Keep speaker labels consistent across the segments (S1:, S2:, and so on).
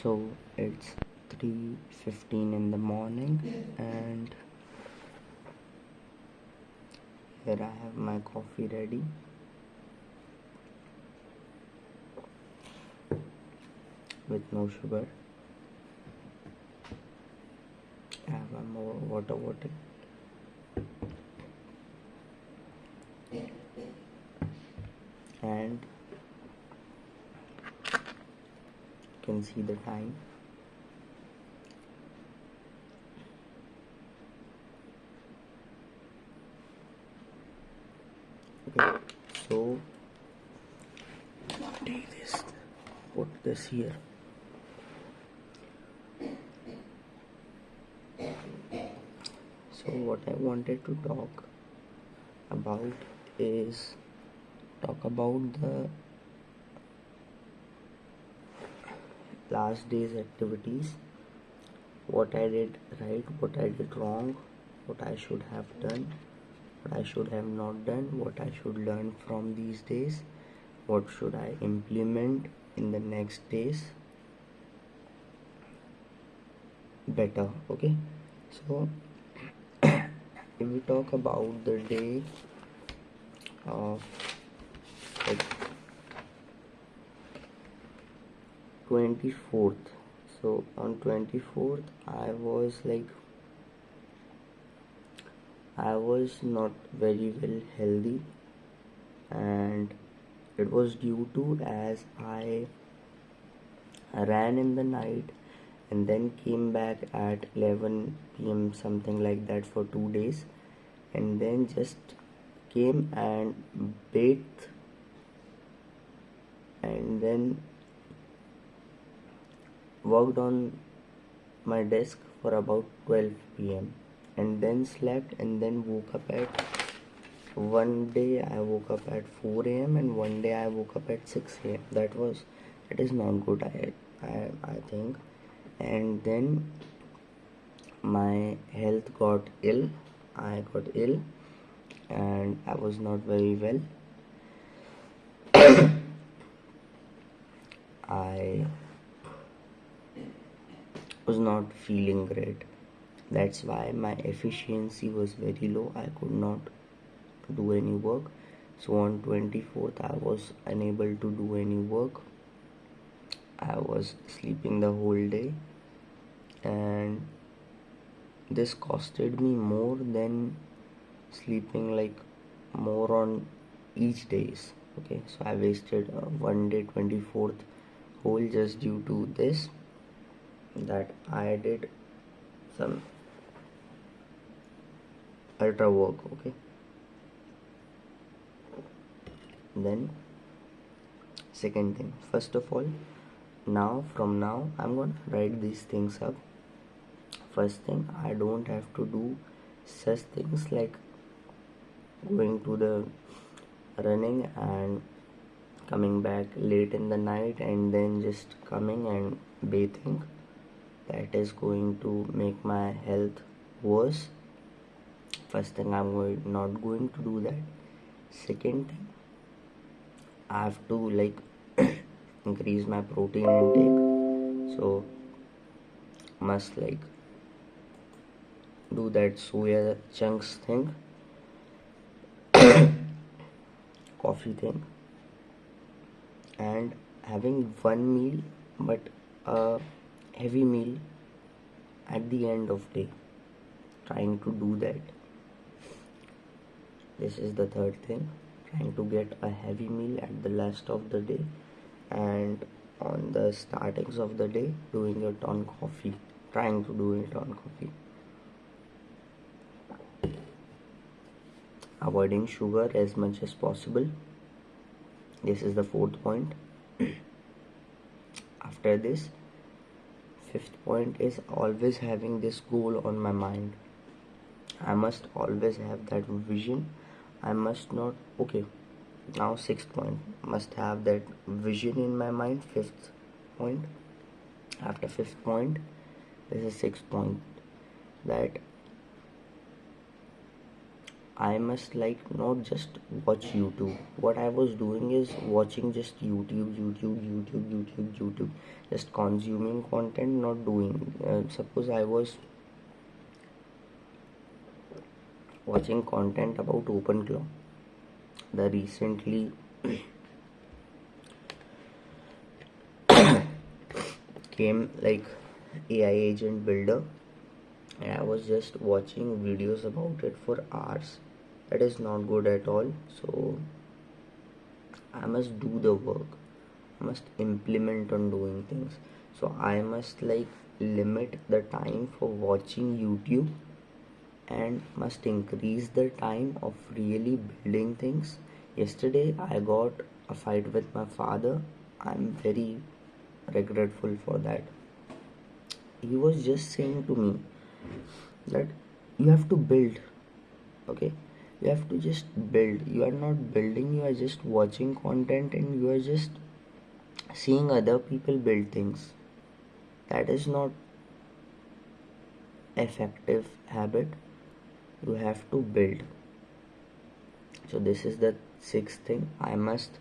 S1: So it's 3:15 in the morning, and here I have my coffee ready with no sugar. I have one more water bottle, and you can see the time. Okay, so take this, put this here. So what I wanted to talk about is talk about the last day's activities, what I did right, what I did wrong, what I should have done, what I should have not done, what I should learn from these days, what should I implement in the next days better. Okay, so if we talk about the day of like 24th, so on 24th I was not very well healthy, and it was due to as I ran in the night and then came back at 11 p.m. something like that for 2 days, and then just came and bathed and then worked on my desk for about 12 p.m. and then slept, and then woke up at one day I woke up at 4 a.m. and one day I woke up at 6 a.m. That is not good, I think. And then my health got ill. I got ill and I was not very well. I was not feeling great. That's why my efficiency was very low. I could not do any work. So on 24th I was unable to do any work. I was sleeping the whole day, and this costed me more than sleeping like more on each days. Okay, so I wasted one day 24th whole just due to this, that I did some ultra work. Okay, then second thing, first of all, from now I'm gonna write these things up. First thing, I don't have to do such things like going to the running and coming back late in the night and then just coming and bathing. That is going to make my health worse. First thing, not going to do that. Second thing, I have to like increase my protein intake, so must like do that soya chunks thing, coffee thing, and having one meal but a heavy meal at the end of day, trying to do that. This is the third thing, trying to get a heavy meal at the last of the day, and on the startings of the day doing it on coffee, trying to do it on coffee. Avoiding sugar as much as possible. This is the fourth point. After this, fifth point is always having this goal on my mind. I must always have that vision. I must not, okay, now sixth point, must have that vision in my mind. Fifth point, after fifth point, this is sixth point, that I must like not just watch YouTube. What I was doing is watching just YouTube, just consuming content, not doing. Suppose I was watching content about OpenClaw, the recently came like AI agent builder, and I was just watching videos about it for hours. That is not good at all. So I must do the work. I must implement on doing things. So I must like limit the time for watching YouTube and must increase the time of really building things. Yesterday I got a fight with my father. I'm very regretful for that. He was just saying to me that you have to build, okay? You have to just build. You are not building, you are just watching content and you are just seeing other people build things. That is not effective habit. You have to build. So this is the sixth thing. I must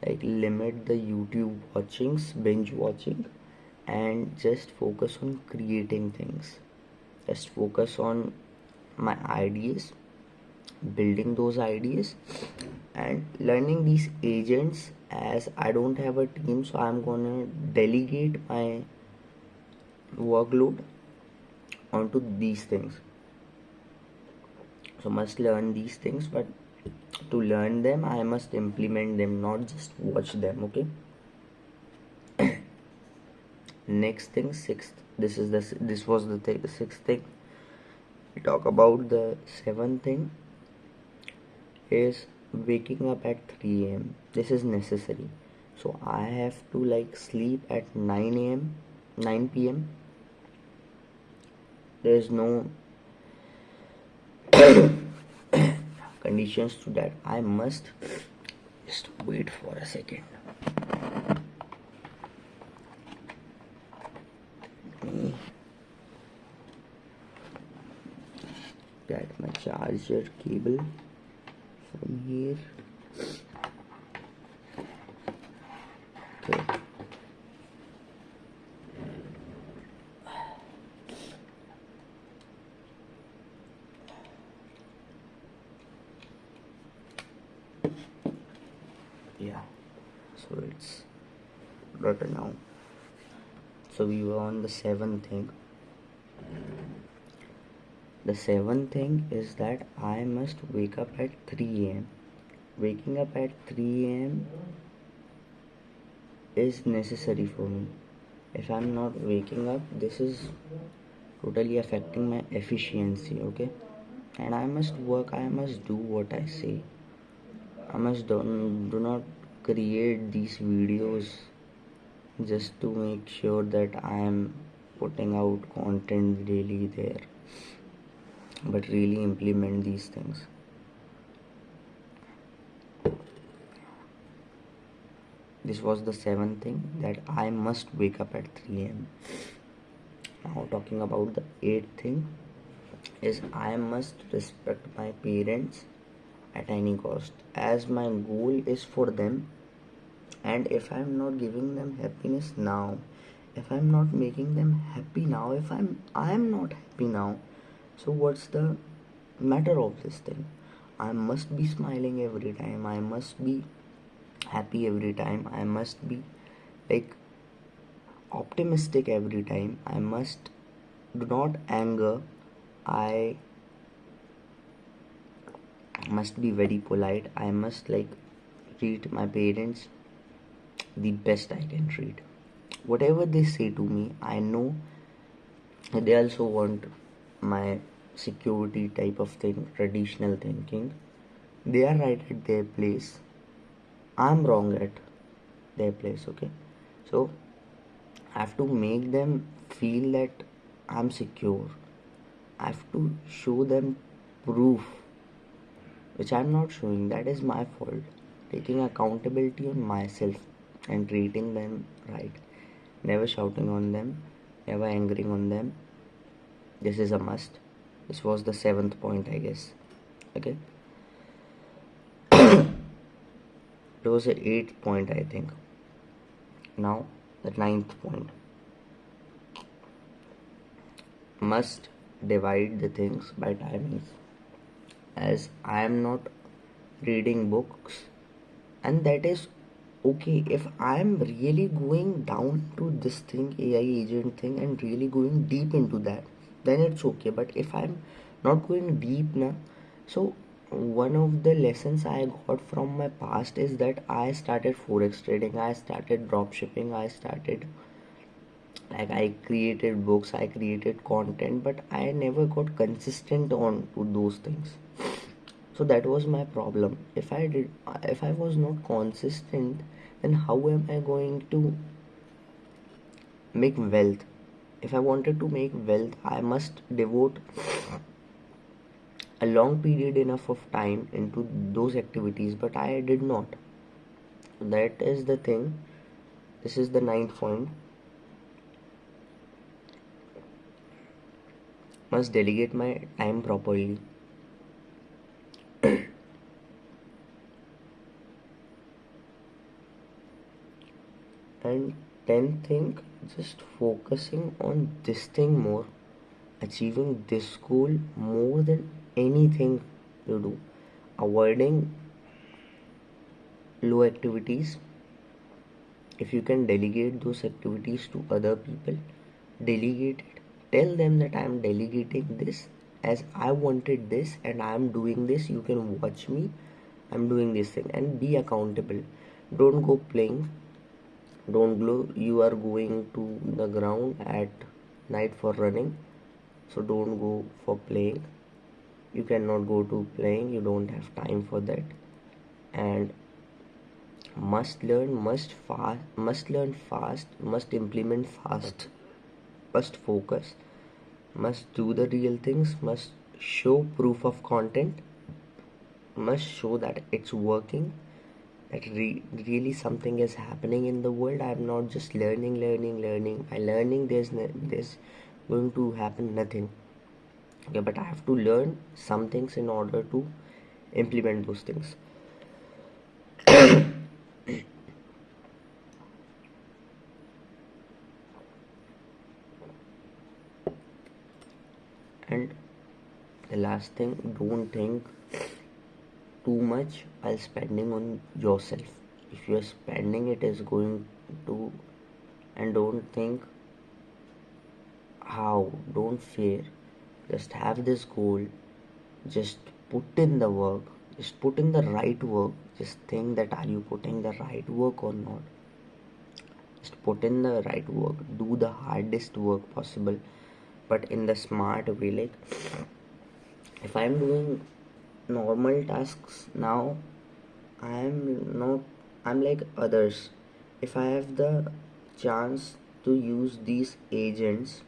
S1: like limit the YouTube watchings, binge watching, and just focus on creating things. Just focus on my ideas, building those ideas, and learning these agents. As I don't have a team, so I'm gonna delegate my workload onto these things. So must learn these things, but to learn them I must implement them, not just watch them. Okay. Next thing, sixth. This was the sixth thing. We talk about the seventh thing is waking up at 3 a.m. This is necessary. So I have to like sleep at 9 a.m. 9 p.m. There is no conditions to that. I must just wait for a second. Let me get my charger cable from here. Okay. Yeah, so it's better now. So we were on the seventh thing. The seventh thing is that I must wake up at 3 a.m. Waking up at 3 a.m. is necessary for me. If I'm not waking up, this is totally affecting my efficiency, okay? And I must work, I must do what I say. I must do not create these videos just to make sure that I am putting out content really there, but really implement these things. This was the seventh thing, that I must wake up at 3 a.m. Now talking about the eighth thing is I must respect my parents at any cost, as my goal is for them. And if I'm not giving them happiness now, if I'm not making them happy now, if I'm not happy now, so what's the matter of this thing? I must be smiling every time, I must be happy every time, I must be like optimistic every time, I must do not anger, I must be very polite, I must like treat my parents the best I can treat. Whatever they say to me, I know they also want my security type of thing, traditional thinking. They are right at their place, I'm wrong at their place, okay? So I have to make them feel that I'm secure. I have to show them proof which I'm not showing. That is my fault. Taking accountability on myself and treating them right. Never shouting on them, never angering on them. This is a must. This was the seventh point, I guess. Okay, it was the 8th point, I think. Now the 9th point: must divide the things by timings. As I am not reading books, and that is okay. If I am really going down to this thing, AI agent thing, and really going deep into that, then it's okay. But if I'm not going deep now, so one of the lessons I got from my past is that I started forex trading, I started drop shipping, I started, like, I created books, I created content, but I never got consistent on to those things. So that was my problem. If I was not consistent, then how am I going to make wealth? If I wanted to make wealth, I must devote a long period enough of time into those activities, but I did not. That is the thing. This is the 9th point: must delegate my time properly. And 10th thing, just focusing on this thing more, achieving this goal more than anything you do, avoiding low activities. If you can delegate those activities to other people, delegate it. Tell them that I am delegating this, as I wanted this and I am doing this. You can watch me, I'm doing this thing, and be accountable. Don't go playing. Don't go, you are going to the ground at night for running, so don't go for playing. You cannot go to playing, you don't have time for that. And must learn fast, must implement fast, must focus, must do the real things, must show proof of content, must show that it's working, that really something is happening in the world. I'm not just learning. By learning, there's going to happen nothing. Okay, but I have to learn some things in order to implement those things. And the last thing, don't think too much while spending on yourself. If you're spending, it is going to, and don't think how, don't fear, just have this goal, just put in the work, just put in the right work. Just think that are you putting the right work or not. Just put in the right work, do the hardest work possible, but in the smart way. Like, if I'm doing normal tasks now, I'm not, I'm like others. If I have the chance to use these agents,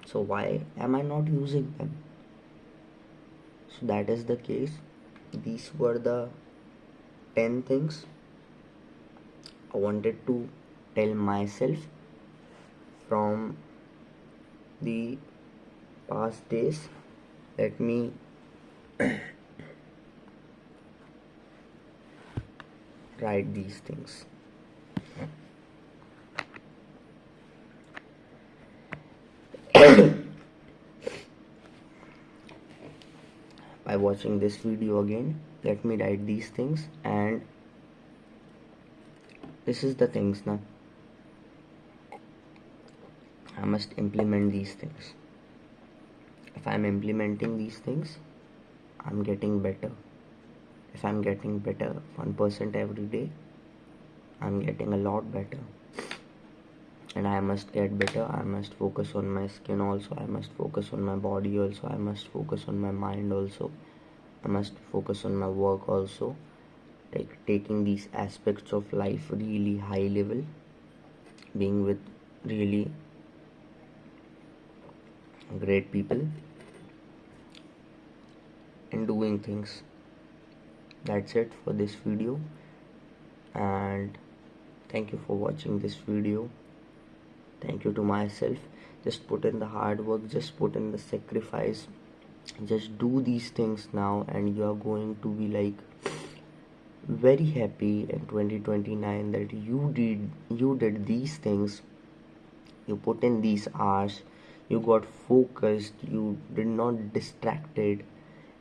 S1: so why am I not using them? So that is the case. These were the 10 things I wanted to tell myself from the past days. Let me write these things. By watching this video again, let me write these things. And this is the things now. I must implement these things. If I'm implementing these things, I'm getting better. If I'm getting better 1% every day, I'm getting a lot better. And I must get better. I must focus on my skin also, I must focus on my body also, I must focus on my mind also, I must focus on my work also. Like, taking these aspects of life really high level, being with really great people, and doing things. That's it for this video, and thank you for watching this video. Thank you to myself. Just put in the hard work, just put in the sacrifice, Just do these things now, and you are going to be like very happy in 2029 that you did these things. You put in these hours, you got focused, you did not distracted,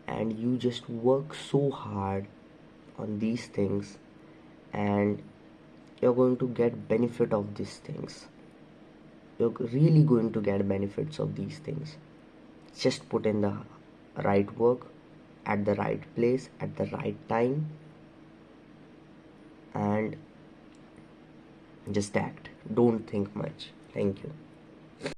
S1: and you just work so hard on these things, and you're going to get benefit of these things. You're really going to get benefits of these things. Just put in the right work at the right place at the right time, and just act. Don't think much. Thank you.